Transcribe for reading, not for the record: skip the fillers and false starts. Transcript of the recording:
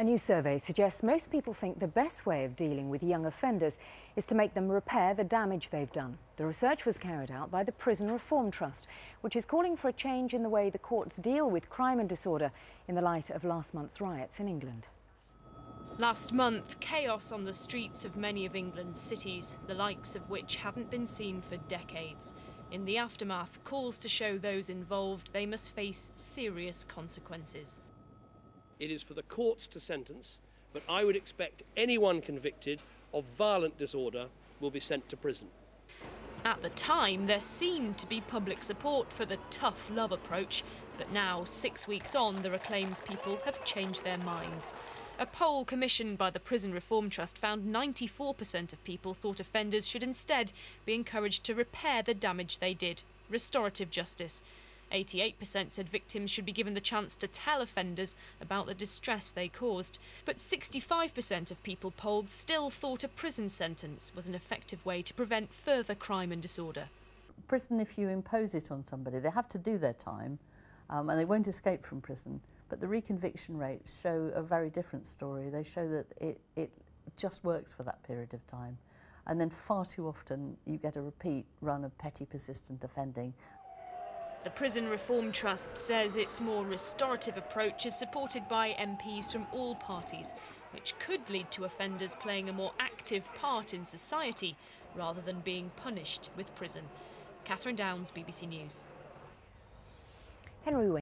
A new survey suggests most people think the best way of dealing with young offenders is to make them repair the damage they've done. The research was carried out by the Prison Reform Trust, which is calling for a change in the way the courts deal with crime and disorder in the light of last month's riots in England. Last month, chaos on the streets of many of England's cities, the likes of which hadn't been seen for decades. In the aftermath, calls to show those involved they must face serious consequences. It is for the courts to sentence, but I would expect anyone convicted of violent disorder will be sent to prison. At the time, there seemed to be public support for the tough love approach, but now, 6 weeks on, the Reclaim's people have changed their minds. A poll commissioned by the Prison Reform Trust found 94% of people thought offenders should instead be encouraged to repair the damage they did, restorative justice. 88% said victims should be given the chance to tell offenders about the distress they caused. But 65% of people polled still thought a prison sentence was an effective way to prevent further crime and disorder. Prison, if you impose it on somebody, they have to do their time and they won't escape from prison. But the reconviction rates show a very different story. They show that it just works for that period of time. And then far too often you get a repeat run of petty persistent offending. The Prison Reform Trust says its more restorative approach is supported by MPs from all parties, which could lead to offenders playing a more active part in society rather than being punished with prison. Catherine Downs, BBC News. Henry